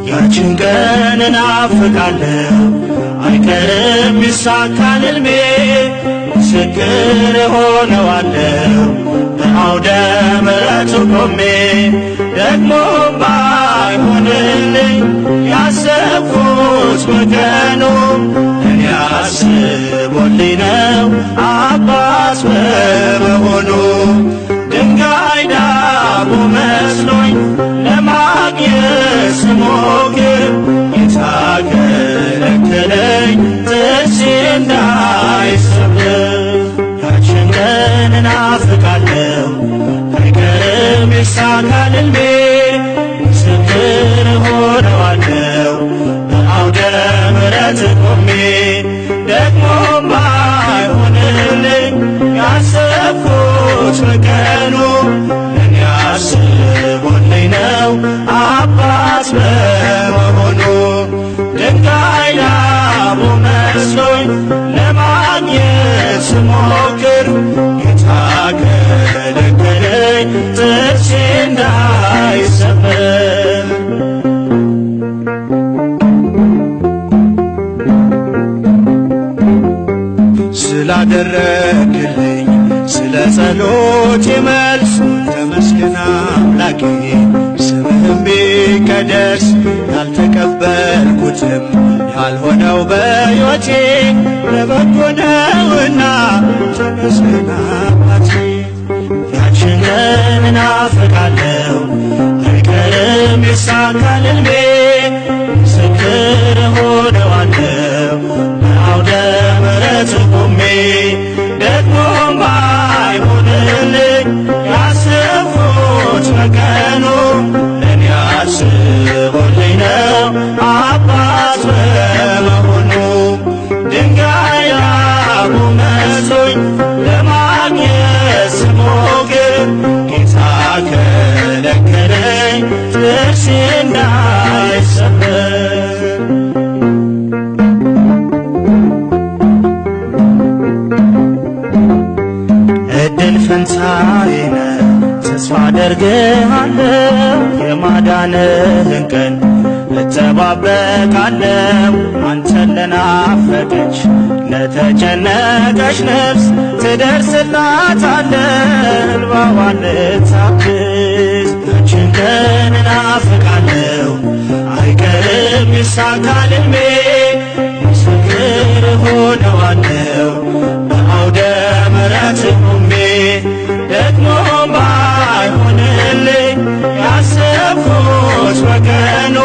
ያችን ቀን እናፍቃለሁ አይቀርም ይሳካል ሕልሜ ምስክር ሆነዋለሁ በአውደ ምሕረቱ ቆሜ ደግሞም ባይሆንልኝ ያሰብኩት በቀኑ እኔ አስቦልኝ ነው አባት በመሆኑ ድንጋይ ዳቦ መስሎኝ ለማግኘት ስሞክር ጌታ ከለከለኝ ጥርሴ እንዳይሰበር። ያችን ቀን እናፍቃለሁ አይቀርም ይሳካል ሕልሜ ምስክር ሆነዋለሁ በአውደ ምሕረት ቆሜ ደግሞም ባይሆንልኝ ያሰብኩት በቀኑ ለእኔ አስቦልኝ ነው አባት በመሆኑ ድንጋይ ዳቦ መስሎኝ ለማግኘት ስሞክር ጌታ ከለከለኝ ጥርሴ እንዳይሰበር። ስላደረግልኝ ስለ ጸሎቴ መልስ ተመስገን አምላኬ ስምህም ቢቀደስ ያልተቀበልኩትም ያልሆነው በሕይወቴ ለበጎ ነውና ተመስገን አባቴ። ያችን ቀን እናፍቃለሁ አይቀርም ይሳካል ሕልሜ ምስክር ሆነዋለሁ በአውደ ምሕረት ቆሜ ደግሞም ባይሆንልኝ ያሰብኩት በቀኑ ለእኔ አስቦልኝ ነው አባት በመሆኑ ድንጋይ ዳቦ መስሎኝ ለማግኘት ስሞክር ጌታ ከለከለኝ ጥርሴ እንዳይሰበር። እድል ፈንታዬ ነህ ተስፋ አደርግሃለሁ የማዳንህን ቀን እጠባበቃለሁ አንተን ለናፈቀች ለተጨነቀች ነፍስ ትደርስላታለህ እንባዋን ልታብስ። ያችን ቀን እናፍቃለሁ አይቀርም ይሳካል ሕልሜ ምስክር ሆነዋለሁ በአውደ ምሕረት ቆሜ ደግሞም ባይሆንልኝ ያሰብኩት በቀኑ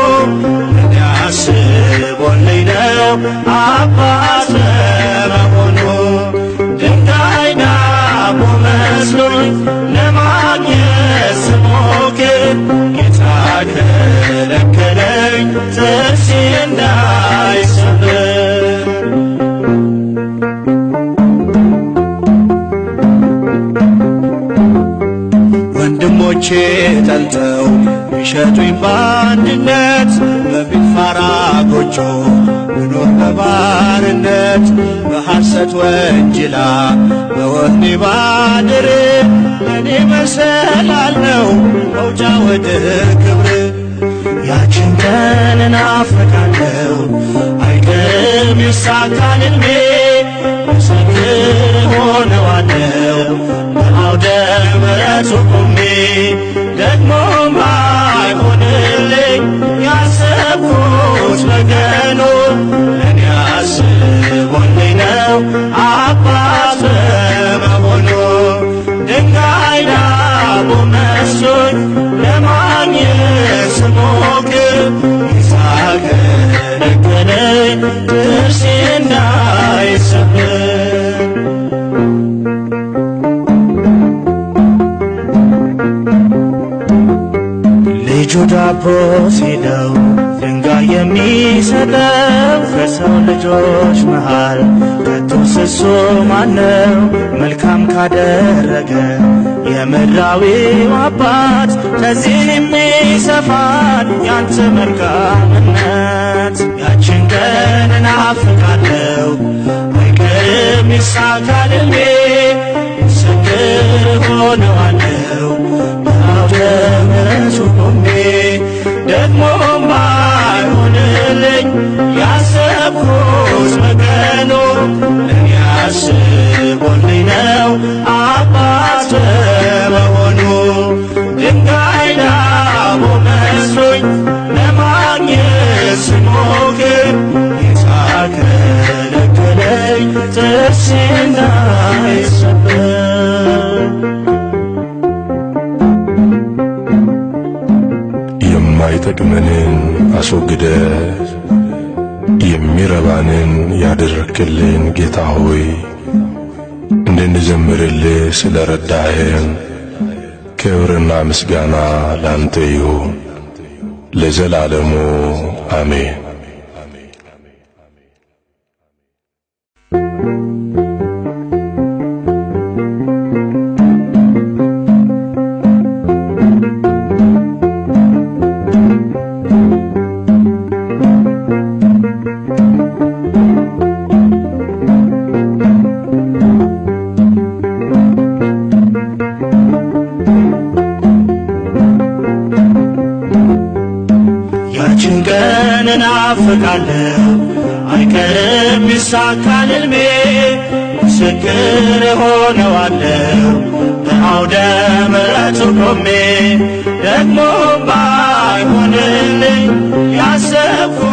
ለእኔ አስቦልኝ ነው አባት በመሆኑ ድንጋይ ዳቦ መስሎኝ ለማግኘት ስሞክር ጌታ ከለከለኝ ጥርሴ እንዳይሰበር። ወንድሞቼ ጠልተው ቢሸጡኝ በአንድነት በጲጥፋራ ጎጆ ብኖር በባርነት በሐሰት ወንጅላ በወህኒ ባድር ለእኔ መሰላል ነው መውጫ ወደ ክብር። ያችን ቀን እናፍቃለሁ አይቀርም ይሳካል ሕልሜ ምስክር ሆነዋለሁ በአውደ ምሕረቱ ቆሜ ደግሞም ባይሆንልኝ ያሰብኩት በቀኑ ለእኔ አስቦልኝ ነው አባት በመሆኑ ድንጋይ ዳቦ መስሎኝ ለማግኘት ስሞክር ጌታ ከለከለኝ ጥርሴ እንዳይሰበር። ልጁ ዳቦ ሲለው ድንጋይ የሚሰጠው ከሰው ልጆች መሃል ከቶ ምሰሶ ማነው መልካም ካደረገ የምድራዊው አባት ከዚህም ይሰፋል ያንተ መልካምነት። ያችን ቀን እናፍቃለሁ አይቀርም ይሳካል ሕልሜ ምስክር ሆነዋለሁ በአውደ ምሕረቱ ቆሜ። ደግሞም ባይሆንልኝ ያሰብኩት በቀኑ ለእኔ አስቦልኝ ነው አባት በመሆኑ። ድንጋይ ዳቦ መስሎኝ ለማግኘት ስሞክር ጌታ ከለከለኝ ጥርሴ እንዳይሰበር። የማይጠቅመንን አስወግደ የሚረባንን ያደረክልን ጌታ ሆይ እንድንዘምርልህ ስለ ረዳህን ክብርና ምስጋና ላንተ ይሁን ለዘላለሙ አሜን። ያችን ቀን እናፍቃለሁ አይቀርም ይሳካል ሕልሜ ምስክር ሆነዋለሁ በአውደ ምሕረቱ ቆሜ። ደግሞ ባይሆንልኝ ያሰብኩት